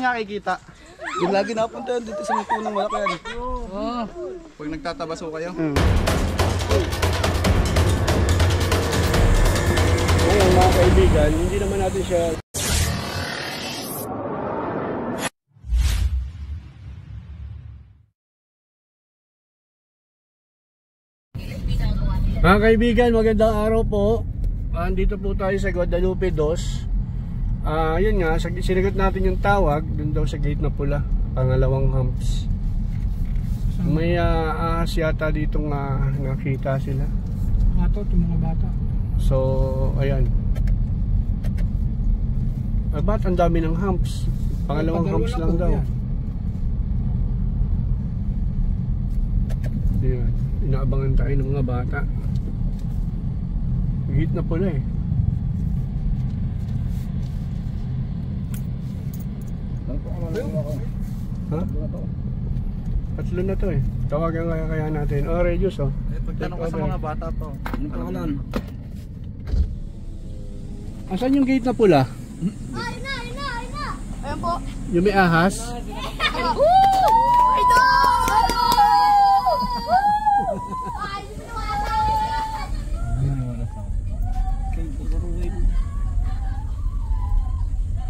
nakikita? Yung lagi napunta yan dito sa may punong malaki yan. Oo. Pag nagtatabaso kayo. Ngayon mga kaibigan, hindi naman natin siya... Mga kaibigan, magandang araw po. Andito po tayo sa Guadalupe 2. Yun nga, sinagot natin yung tawag dun daw sa gate na pula, pangalawang humps. May ahas yata ditong nakita sila. Ito mga bata. So, ayan. Ba't ang dami ng humps? Pangalawang humps lang daw. Ayan. Inaabangan tayo ng mga bata. Gate na pula eh. Ha? Tatlo na to eh. Tawagan kaya natin. Oh, Regius oh. Pagtanong ko sa mga bata to. Ano pangalan? Asan yung gate na pula? Ay na! Ayan po. Yung may ahas?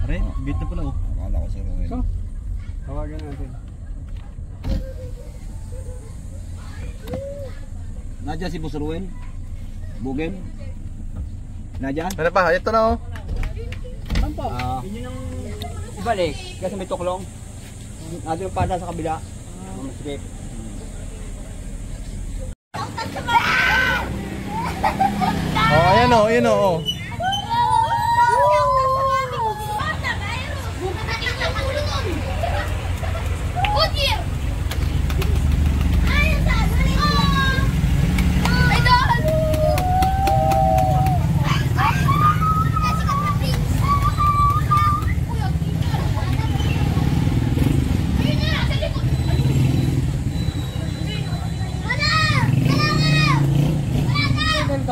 Are, gate na pula oh. Akala ko sa Ruel. So, tawagan natin. Nadya si Boss Ruel. Bugem. Nadya? Ano pa? Ito na oh. Saan po? Yun yung ibalik. Kasi may tuklong. Natin yung pada sa kabila. Sige. Oh, ayan oh, ayan oh.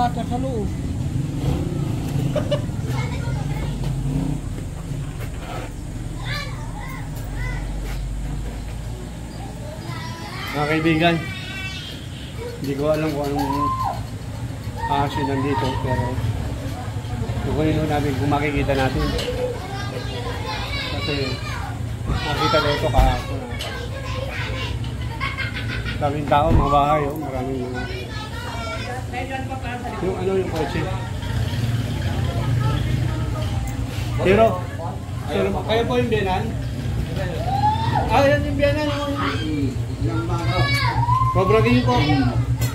Kata sa loob. Mga kaibigan, hindi ko alam kung anong ahas yun nandito, pero kukunin namin kung makikita natin. Kasi nakita ko ito kahapon. Maraming tao, mga bahay, oh, maraming mga... Yung ano yung kotse? Pero kayo po yung biyanan? Yan yung biyanan. Mabragin po.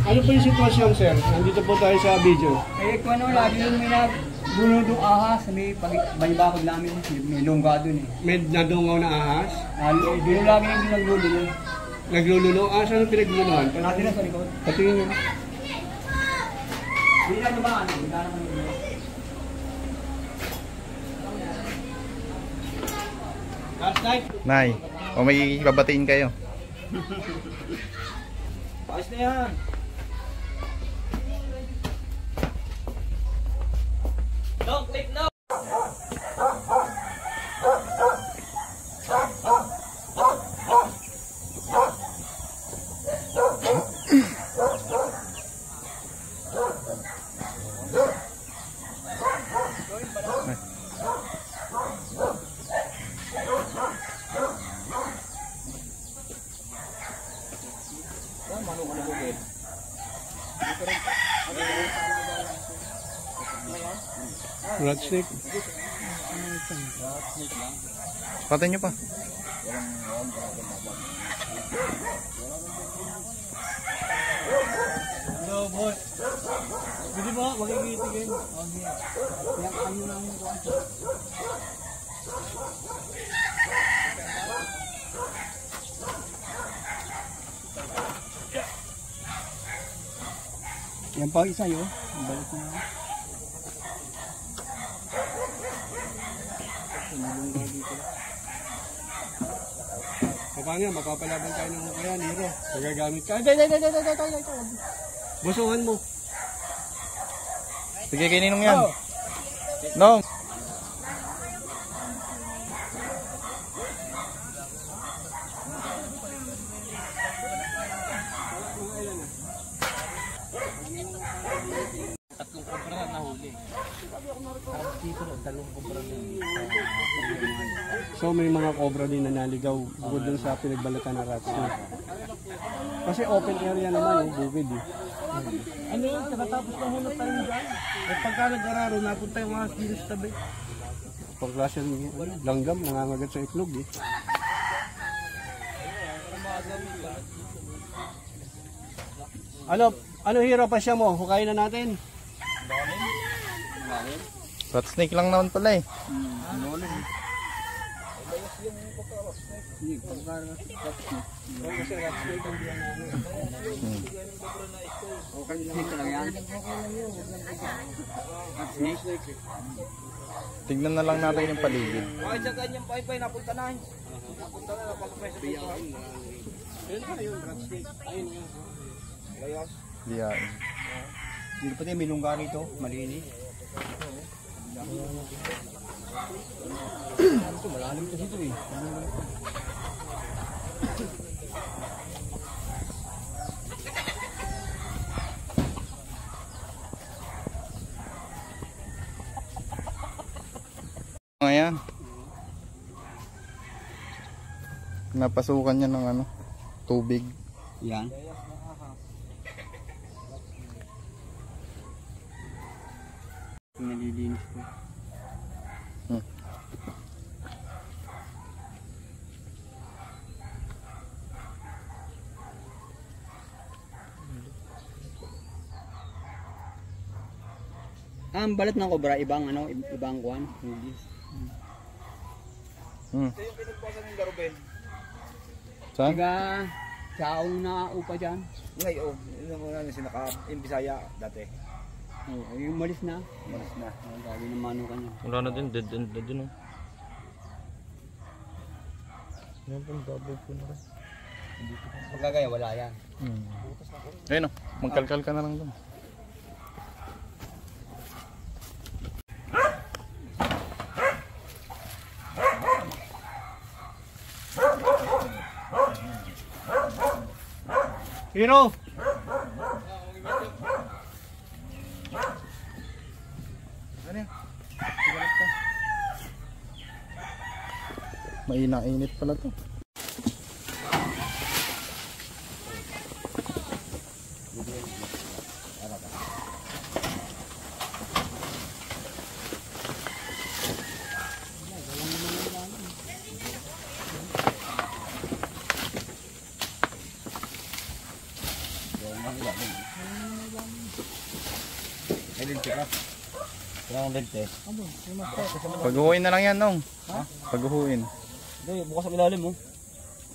Ano po yung sitwasyon, sir? Nandito po tayo sa video. Kung ano, lagi yung may nabunodong ahas. May baybakod namin. May lungga dun eh. May nadungaw na ahas? Doon lagi yung naglululo. Naglululo? Saan ang pinagluluhan? Natin na sa likod. Patingin nyo. Hindi na naman. Hindi na naman. Last night? Nay, o may babatiin kayo. Ayos na yan. No, click no. Rat snake. Patayin nyo pa. Hello, boss. Pwede ba? Magigitikin. Okay. Yan, ano lang yung kwanto. Yan pa isa yun. Balik na. Paano yan? Mapapalaban tayo ng kaya, Nero. Magagamit ka. Ay. Busuhan mo. Sige, kay Ninong yan. Nong. So may mga cobra din na naligaw bukod dun sa pinagbalatan na rat snake. Kasi open area naman, bukid eh. Ano yun? Nakatapos na hulot tayo dyan. At pagka nag-araro, napunta yung mga dito sa tabi. Pagklase ng langgam, nangangagat sa itlog eh. Ano hero pa siya mo? Hukayin na natin. Rat snake lang naman pala eh. Snake talaga yan. Snake. Tignan na lang natin yung paligid. Bakit sa ganyan pa napunta na eh. Napunta na, napakapesa dito. Ayun na yun, rat snake. Ayun yun. Diyain. Dito pati may lungga rito, malinis. Ito, malalim kasi ito eh. Ayan. Napasukan niya ng ano, tubig. Yan. Nalilinis ko. Ang balat ng cobra, ibang ano, ibang kuwan. Hindi. Hmm. Ito yung pinagpasan ng Garuben. Saan? Tiga, saong na upa dyan. Ngayon, yun ang una yung sinaka, yung Bisaya dati. Oh, yung malis na. Malis na. Ang gabi ng mano kanya. Wala na din, dead end na din oh. Yan pang double po na rin. Pagkagaya, wala yan. Ayun oh, magkalkal ka na lang doon. Hero! Ano yan? Mainit pala to. May lente ka. Yung lente. Paghuhuin na lang yan nung. Paghuhuin. Hindi, bukas ang ilalim mo.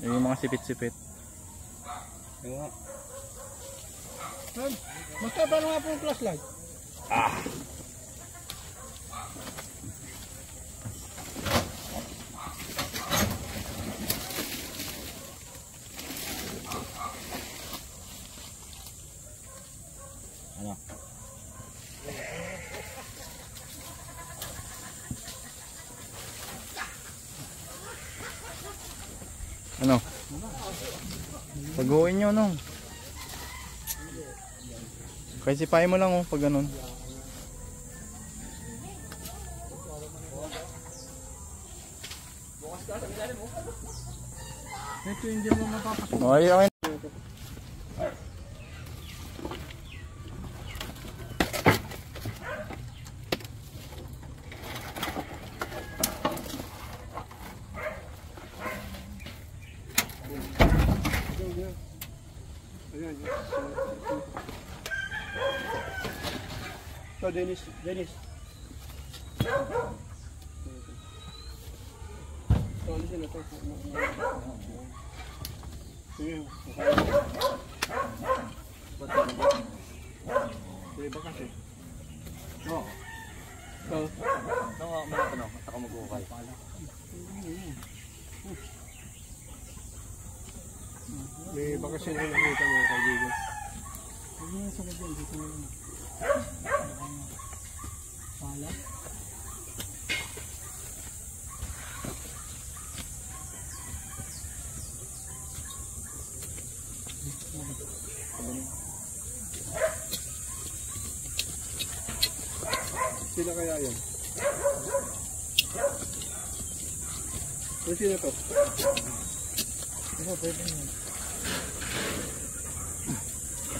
Yung mga sipit-sipit. Basta paano nga po yung flashlight? Ano? Ano? Paghuhuin nyo nung. Kaya sipahin mo lang oh, pag ganun. Ito hindi mo mapapasok. Okay, okay. Ayan. So, Dennis. So, alisin na to. Sige, sige ba kasi? Oo. So, Ito nga, mga ano, at ako mag-ukay. may bakasyon na nakita mga kaibigan. Sila kaya yan? Pwede na to. Ito, pwede nyo.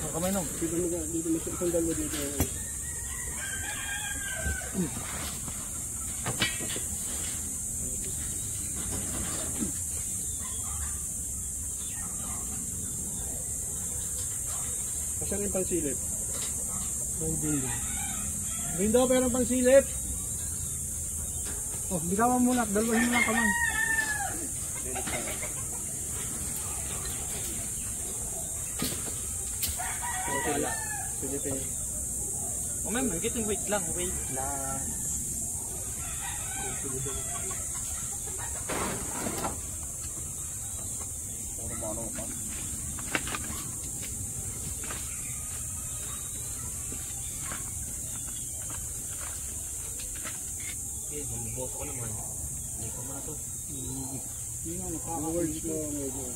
Ang kamay nung. Dito mo sa isang dalawa dito. Asan yung pansilip? Bindo, pero ang pansilip. Oh, bigawan muna. Dalawahin mo lang kamay. Silipin. O ma'am, magiting wait lang. Wait lang. Okay, bumubukas ko naman. Hindi ko mato. Words mo medyo.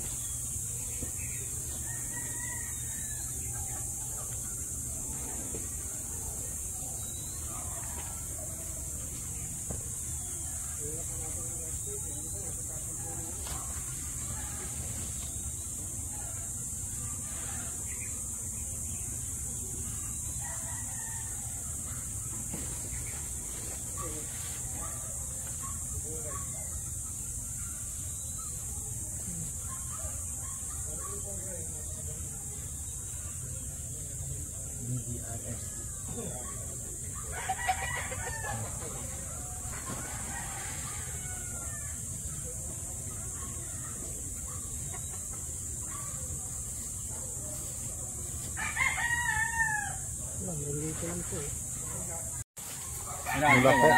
Wala po.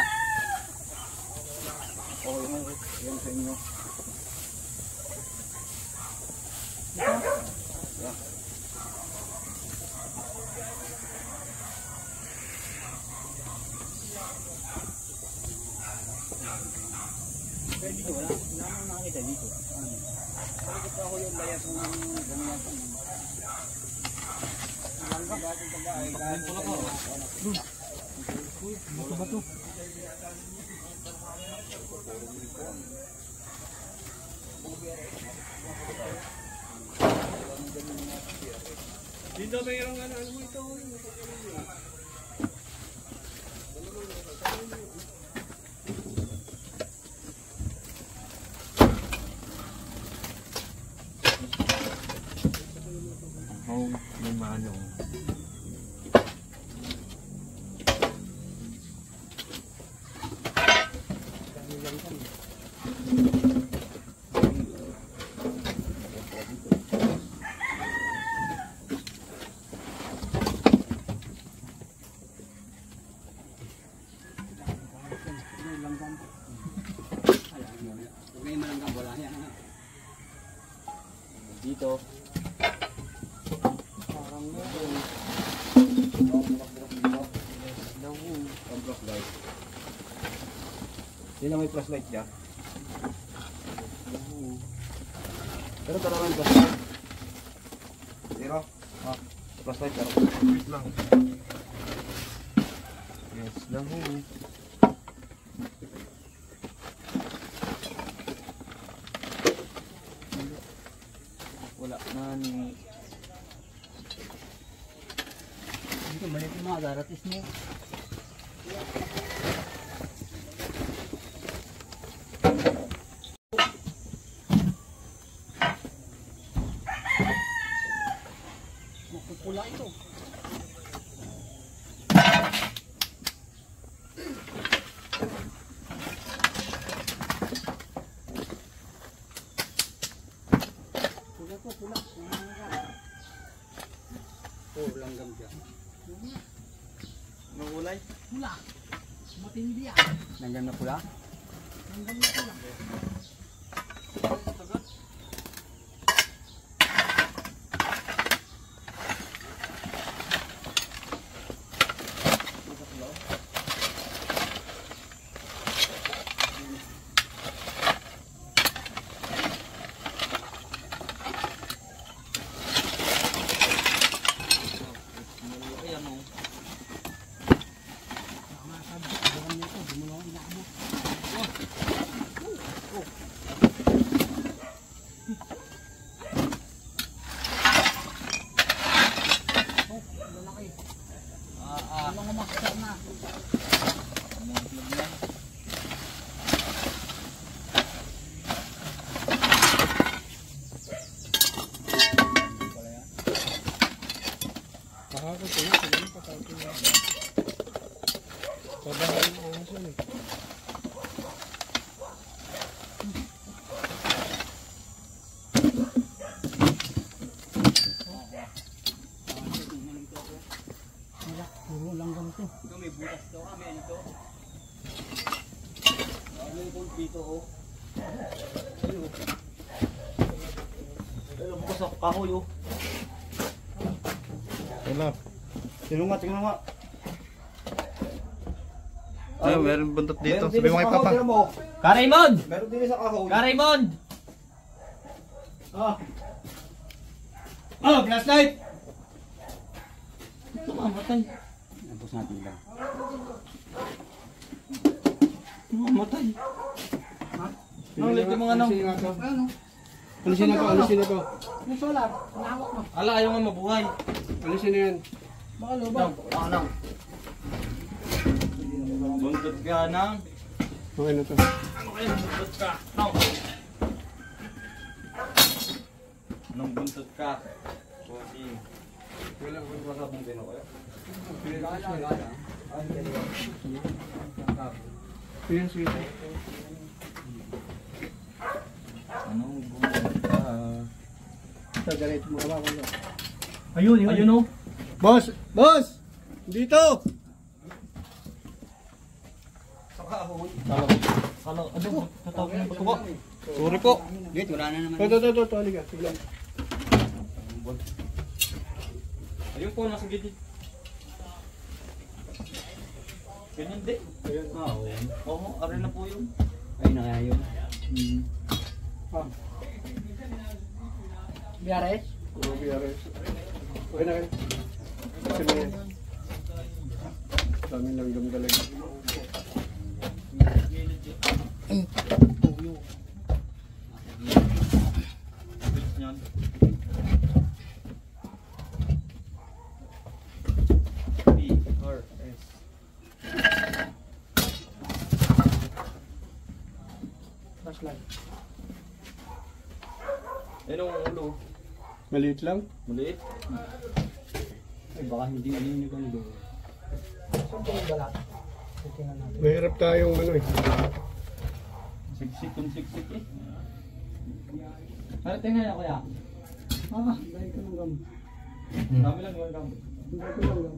Yan sa inyo. Dito wala nang nakita dito. Bakit ako yung layas ng ganyan? Langga ba itong pagkain? Uy, bato-bato. Dito mayroong ano mo ito. Oh, may manong. Dito. Yun lang may flashlight dyan. Pero talagang flashlight. Zero. Flashlight pero lang. Yes lang ho. Wala na ni. Dito balik yung mga garatis mo. Pula ito. Pula to, pula. Langgam dyan. Anong kulay? Pula. Matindi yan. Langgam na pula? Langgam na pula. tungkol dito, oh. Ayun, bukas ako kahoy, oh. Wala. Tingnan nga. Ayun, meron buntot dito. Sabi mo kay Papa. Ka-Raymond! Meron din sa kahoy. Ka-Raymond! Oh, flashlight! Mamatay. Tapos natin lang. Mamatay. Ang liti mga nang. Alisin na to. Yung solar, nahawak mo. Ala, ayaw nga mabuhay. Alisin na yan. Baka lubang. Nang. Buntot ka nang. Okay na to. Buntot ka. Nang. Anong buntot ka? Wala ko masabong din ako. Sige. Anong buntot ka? Sa ganito mo ka ba? Ayun oh. Boss! Dito! Ano? Tatawag ng pagkuha. Sorry po. Dito, wala na naman. Ito, halika. Sige. Ayun po, nasa gilid. Ganyan din. Ayun. Oo, aray na po yun. Ay, nakaya yun. Biares? Puro BRS. Okay na kayo. Kasi mo yan. Dami langgam talaga. Flashlight. Ayun ang ulo. Maliit lang. Maliit. Ay, baka hindi alinig ang ulo. Saan po yung balat? Tingnan natin. Mahirap tayong ano eh. Siksik eh. Ano tingnan niya kuya? Dahil ko ng gam. Dami lang yung gam. Dahil ko ng gam.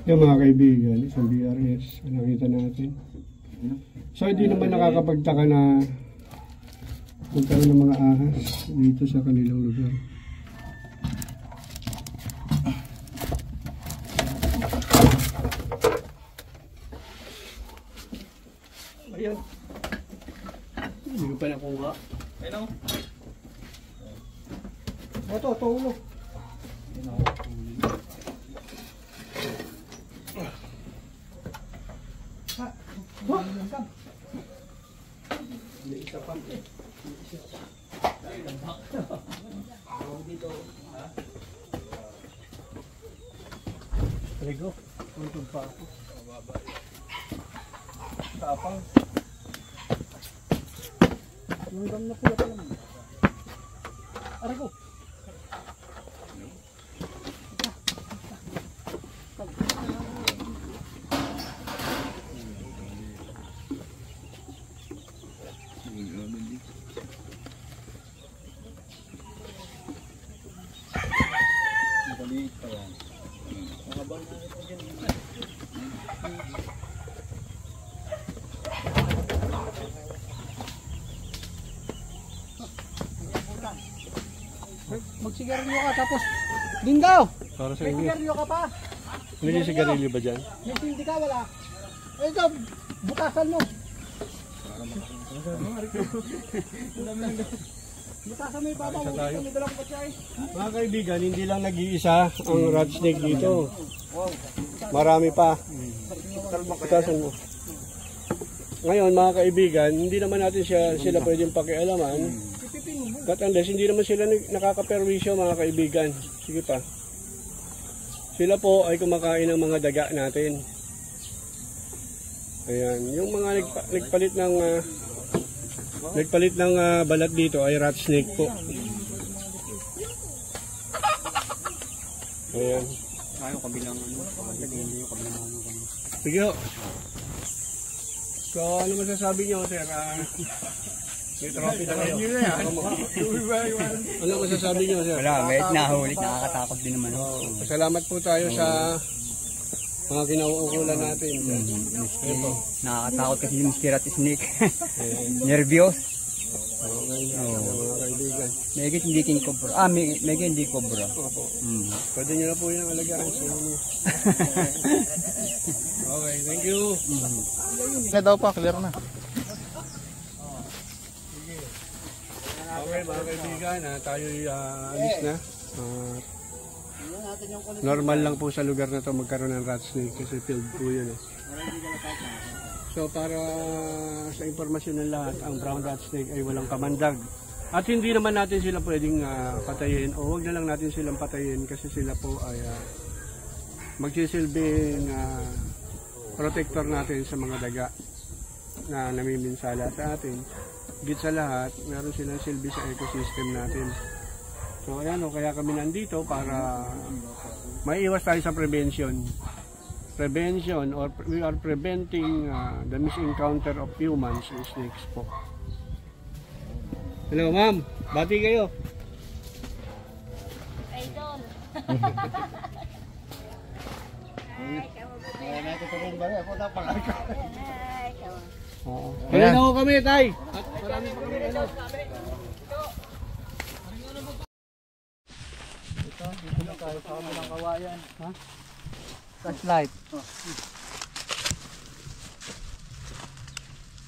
Yung mga kaibigan, isang BRS, nakita natin. So hindi naman nakakapagtaka na magkaroon ng mga ahas dito sa kanilang lugar. Ayan. Hindi ko pa nakuha. Ayun o. Ito, ulo. Rigo, untog pa ako. Tapang. Yung gam na pula pa naman. Aray ko. Magsigarilyo ka tapos Lingaw! Para sa May inyo. sigarilyo ka pa! Hindi sigarilyo ba dyan? May hindi ka wala! Ito! Butasan mo! Butasan mo yung baba mo! May dalang patsay! Mga kaibigan, hindi lang nag-iisa ang rat snake dito. Marami pa. Butasan mo. Ngayon mga kaibigan, hindi naman natin sila pwedeng pakialaman. But unless hindi naman sila nakakaperwisyo mga kaibigan. Sige pa. Sila po ay kumakain ng mga daga natin. Ayan, yung mga nagpalit ng balat dito ay rat snake po. Ayan. Ayaw kabilang ano. Sige ho. So ano masasabi niyo sir? May trophy na kayo. Ano masasabi niyo sir? Wala, may nahuli. Nakakatakot din naman. Salamat po tayo sa Mga kinauukulan natin. Ito. Nakakatakot kasi yung mosquito at snake. Nervyos. Okay, mga kaibigan. Megit hindi king cobra. Megit hindi cobra. Opo. Pwede nyo na po yung alagaan sa inyo. Okay, thank you. Na daw pa, clear na. Okay, mga kaibigan, tayo'y alis na. Normal lang po sa lugar na to magkaroon ng rat snake kasi field po yun. So para sa impormasyon ng lahat, ang brown rat snake ay walang kamandag. At hindi naman natin sila pwedeng patayin o wag na lang natin silang patayin kasi sila po ay magsisilbing protector natin sa mga daga na namiminsala sa atin. Higit sa lahat, meron silang silbi sa ecosystem natin. So ayan o, kaya kami nandito para maiiwas tayo sa prevention. Prevention or we are preventing the misencounter of humans and snakes po. Hello ma'am, bati kayo. Idol. Kaya na ako kami, tay. At marami pa kami ano. Dito na tayo sa kamulang kawayan. Ha? Flashlight.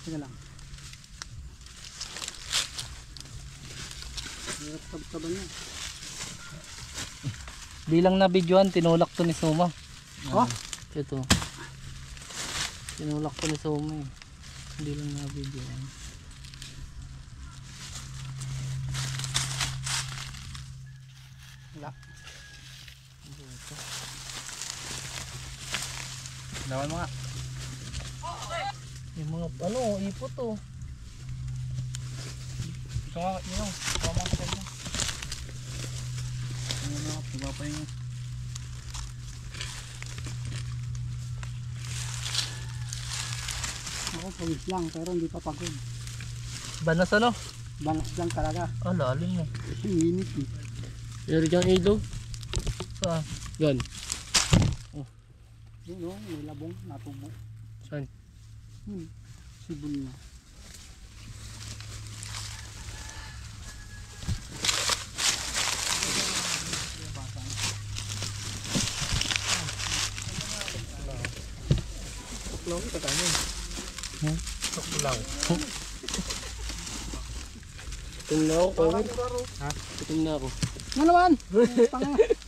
Sige lang. Hirap tab-taban niya. Di lang na videoan, tinulak to ni Suma. Oh? Ito. Tinulak to ni Suma eh. Hindi lang na videoan. Wala. Lawan mo nga. Yung mga ano, ipot to. Gusto nga, yun o. Gusto nga ka mo. Ano na, diba pa yun. Ako, pawis lang, pero hindi pa pagod. Banas ano? Banas lang talaga. Ah, lalim mo. Kasi init eh. Pero dyan ilog. Saan? Yan. Yun o, may labong, natubo. Saan? Sibol na. Tuklaw kita tayo. Tuklaw. Tuklaw na ako, Kevin. Ha? Tuklaw na ako. Ano naman?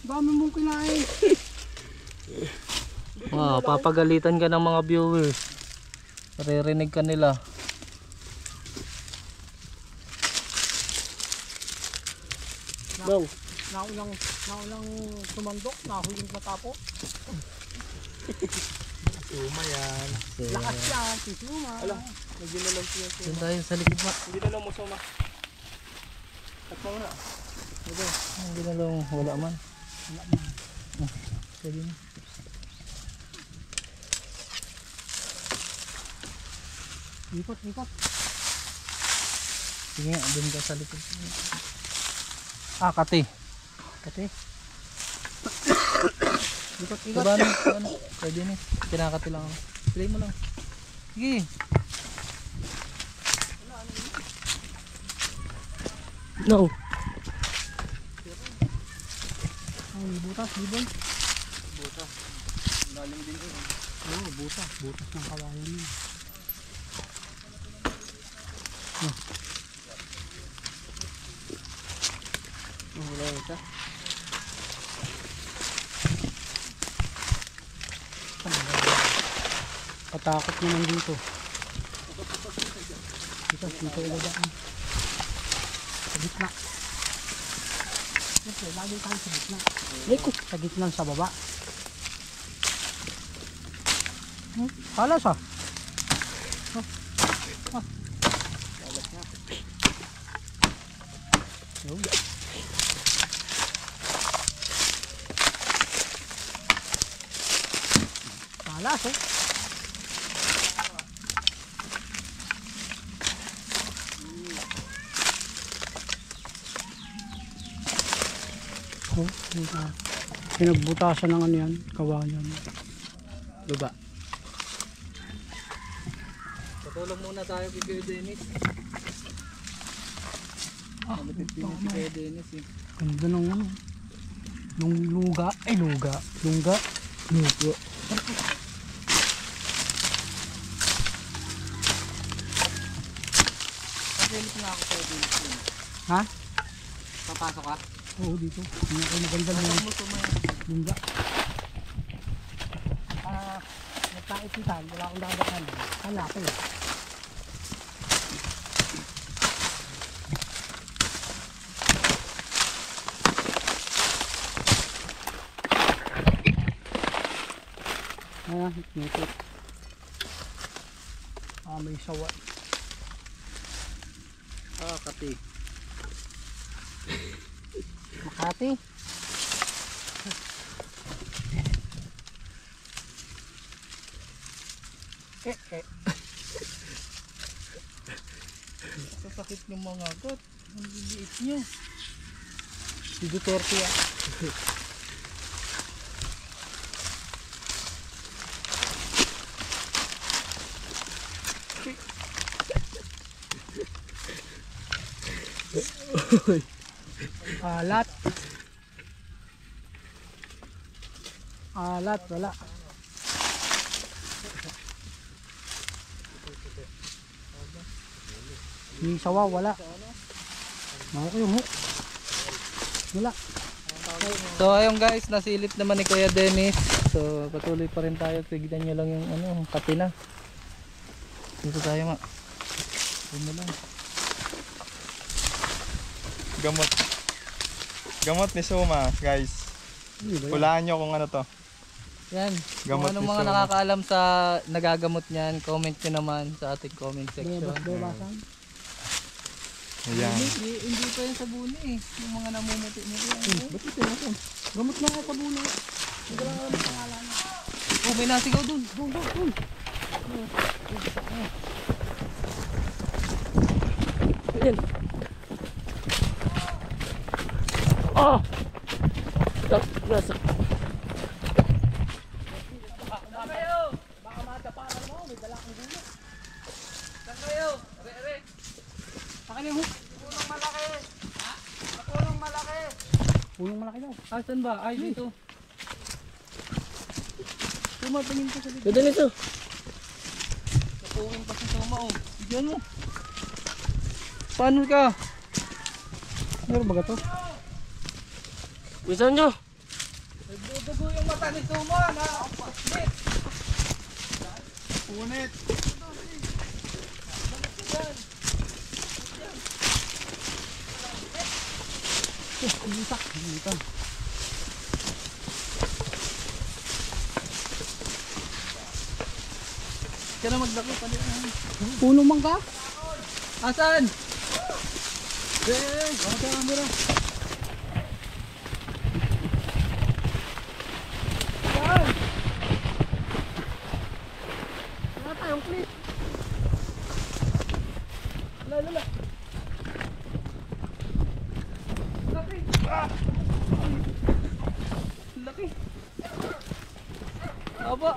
Dami mong kinain. Papagalitan ka ng mga viewers. Maririnig ka nila. Go. Naulang sumandok, nahuling matapos. Suma yan. Lakas yan, si Suma. Medyo na lang siya. Doon tayo sa likod ma. Hindi na lang mo suma. At mo na. Hindi na lang, wala man. Sige na. Ikot. Sige nga, doon ka sa likod. Kati. Kasi, Diba ano? Pwede na. Kinakati lang ako. Play mo lang. Sige. No. ay, butas, libon. Lalim din eh. Oo, butas ng kawayan yun. Wala ito. Katakot naman dito. Dito ilagay. Sa gitna. Siyempre, lagi tayo sa gitna. Sa gitna sa baba. Kalas ah. Kalas eh. Pinagbutasan ng ano yan, kawayan. Luba. Patulong muna tayo kay Kuya Dennis. Malapit din si Kuya Dennis eh. Ganda ng ano. Nung luga. Ay luga. Lungga. Luga. Pakilit na ako Kuya Dennis. Ha? Papasok ka? Oo dito. Hindi ako maganda ng lungga. Nagkaisitan. Wala akong dabakan. Hanapin. Ngikot. May sawa. Kati. Makati. Sasakit yung mga got. Ang liliit nyo. Si Duterte ah. Alat. Alat, wala. Yung sawa, wala. Mako yung hook. Wala. So ayun guys, nasilip naman ni Kuya Dennis. So patuloy pa rin tayo. Tignan nyo lang yung ano, katina. Dito tayo nga. Dito lang. Gamot ni Suma, guys. Hulaan nyo kung ano to. Yan. Kung Gamot anong ni mga Suma. nakakaalam sa nagagamot niyan, comment nyo naman sa ating comment section. Bawasan. Ayan. Hindi pa yan sa buni eh. Yung mga namumuti nyo yan. Ba't ito natin? Gamot lang ako pabuna. Oh, may nasigaw dun. Doon. Ayan. Ah! Nasa. Baka matapakan mo, may dala kang gulo. Saan kayo? Are. Akin yung hook. Punong malaki. Ha? Punong malaki. Punong malaki daw. Asan ba? Ay, dito. Tumatingin ko sa dito. Ganda nito. Napungin pa si Suma oh. Diyan mo. Paano ka? Meron ba ito? Bisan nyo. Nagdudugo yung mata ni Suma na. Punit. Dito. Kaya na magdako pa din. Punong mangga. Asan? Bakit ang camera? Wala tayong clip. Lala. Laki. Laki. Aba.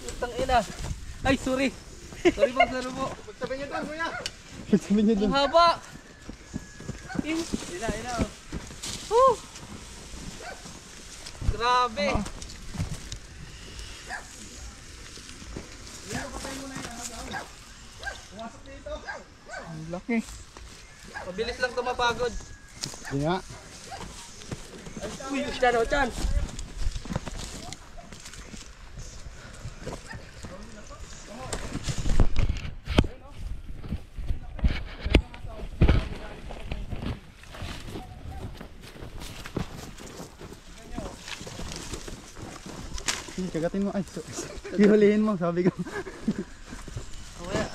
Utang ina. Ay, sorry. Sorry po. Magsabi nyo doon, kuya. Sabi niya Ang haba. Ina. Grabe. Ang laki. Mabilis lang tumapagod. Hindi nga. Uy, isda na dyan. Kagatin mo. Ay, ihulihin mo. Sabi ko. Kaya.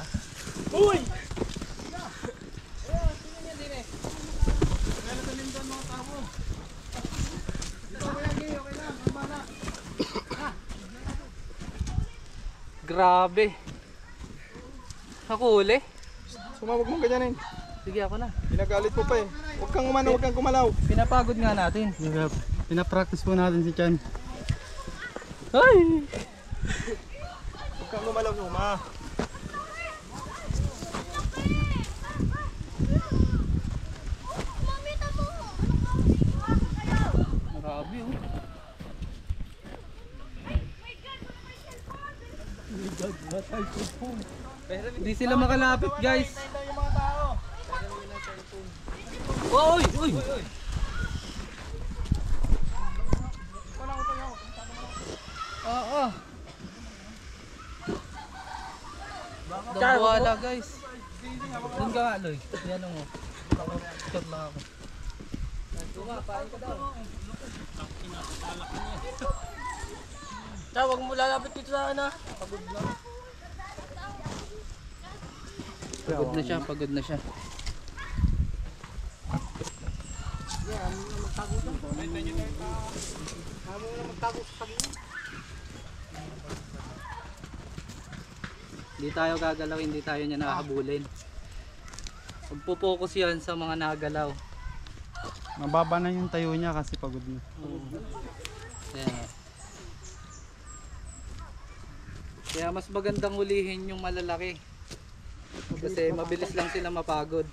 Uy! Grabe. Nakuli. Sumawag mo ganyanin. Sige ako na. Ginagalit mo pa eh. Huwag kang umano, huwag kang kumalaw. Pinapagod nga natin. Pinapractice po natin si Chan. Ay! Huwag kang lumalaw-luma. Grabe oh. Hindi sila makalapit guys. Oy! Oy! Oo. Wala guys. Doon ka nga Loy. Yan mo. Shot lang ako. Pain ka daw. Huwag mo lalapit dito sa ano. Pagod na siya, pagod na siya. Hindi tayo gagalaw, hindi tayo niya nakahabulin. Magpo-focus yan sa mga nagalaw. Mababa na yung tayo niya kasi pagod na. Ayan. Kaya mas magandang hulihin yung malalaki. Kasi mabilis lang sila mapagod.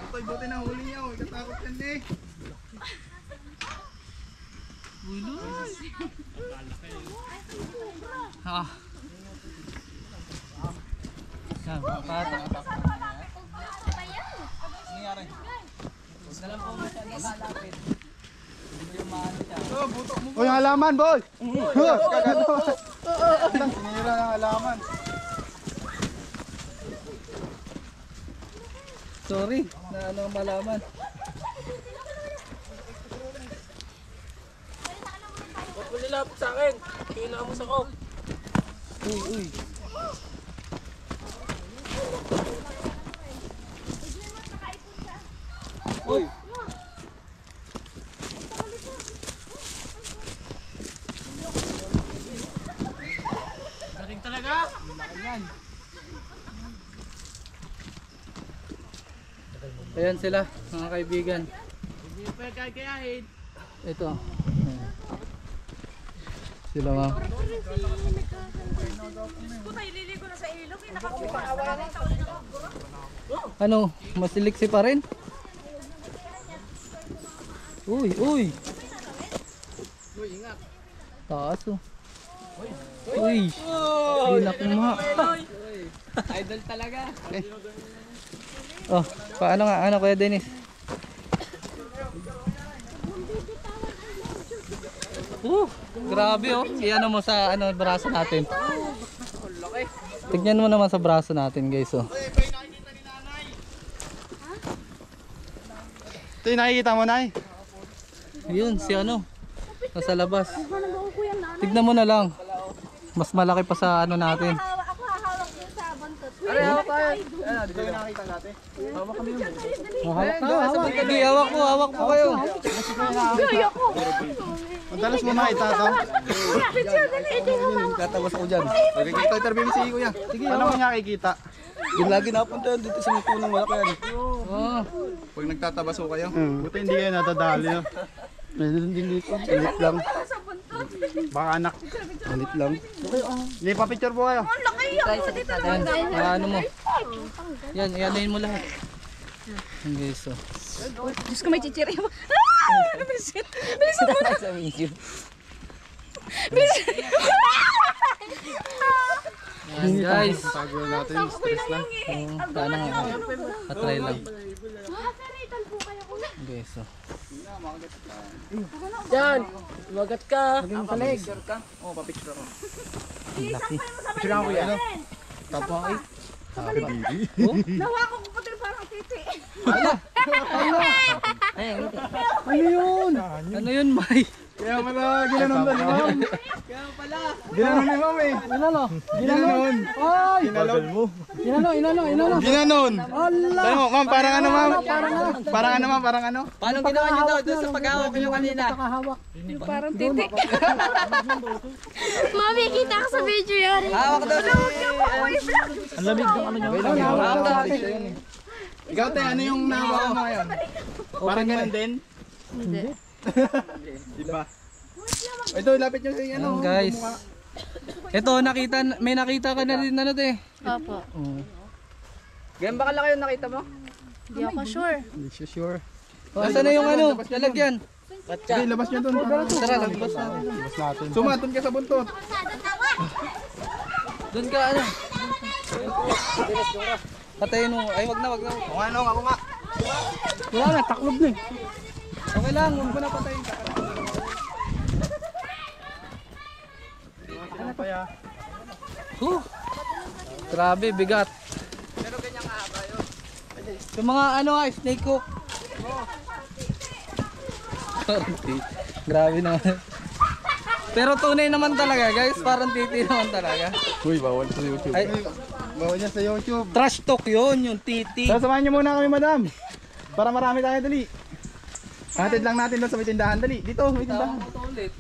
Ito'y buti na huli niya, huwag katakot yan eh. Ah. Yan, pato. Uy, yung halaman, boy! Kagano! Sinira ng halaman. Sorry, na ano malaman. Huwag mo nilapit sa akin. Kinamos ako. Uy, uy. Uy. Galing talaga. Ayan sila, mga kaibigan. Hindi pa kakayahin. Ito. Sila nga. Puta, ililigo na sa ilog. Nakakuha na sa Ano, masiliksi pa rin? Uy, uy. Uy, ingat. Taas oh. Uy. Inak mo. Idol talaga. Oh, paano nga? Ano Kuya Dennis? Grabe oh. Iano mo sa ano braso natin. Tignan mo naman sa braso natin, guys oh. Ito yung nakikita mo, Nay. Yun, si ano. Nasa labas. Tignan mo na lang. Mas malaki pa sa ano natin. Ako hahawak mo sa bantot. Dito yung nakikita natin. Hawak ka. Sige, hawak po kayo. Madalas mo na itato. Picture, dali. Ito yung mama. Tatabas ako dyan. Nakikita ito, interview mo si Kuya. Ano mo niya nakikita? Yung lagi napunta yan dito sa mga punong malaki yan. Oh. Pag nagtatabas ko kayo. Buti hindi kayo natadali. No? Meron din dito. Init lang. Baka anak. Init lang. Hindi pa picture po kayo. Ang laki ako dito Yan, ano mo. Yan, ianoin mo lahat. Yan guys oh. Diyos ko, may chichiri mo. Bilisan mo na. Sa video. Yan guys. Tago natin. Stress lang. Paano nga? Patry lang. Nakakaritan po kayo ko. Guys oh. Yan. Lumagat ka. Maging talig. Oo, pa-picture ako. Laki. Picture ako kuya. Tapos ay. Nawakan ko pati parang titi. Ano yun, May? Kaya pala ginanon doon, ma'am. Ginanon ni ma'am eh. Ginanon. Ay! Ginalaw mo. Ginanon. Sabi mo, ma'am, parang ano, ma'am? Parang ano, ma'am? Parang ano? Paano ginawa niyo daw doon sa paghawak niyo kanina? Parang titi. Mami, kita ka sa video yan. Hawak daw sa... Ang lamig ng ano niya. Hawak daw. Ikaw te, ano yung nahawakan mo ngayon? Parang ganun din? Hindi. Diba? Ito, lapit nyo sa ano. Ayan, guys. Ito, may nakita ka na rin ano te. Opo. Ganyan ba kalaki yung nakita mo? Hindi ako sure. Hindi siya sure. Asa na yung ano, lalagyan. Sige, labas nyo dun. Tara, lagbas natin. Sumaton ka sa buntot. Doon ka ano. Patayin mo. Ay, wag na. Kung ano, ako nga. Wala na, taklob na eh. Okay lang, huwag mo na patayin. Grabe, bigat. Pero ganyan kahaba yun. Yung mga ano snake hook. Grabe naman. Pero tunay naman talaga guys, parang titi naman talaga. Uy, bawal sa YouTube. Ay, Bawal yan sa YouTube. trash talk yun, yung titi. Sasamahan nyo muna kami, madam. Para marami tayo, dali. Hatid lang natin doon sa may tindahan, dali. Dito, may tindahan. Ito ulit.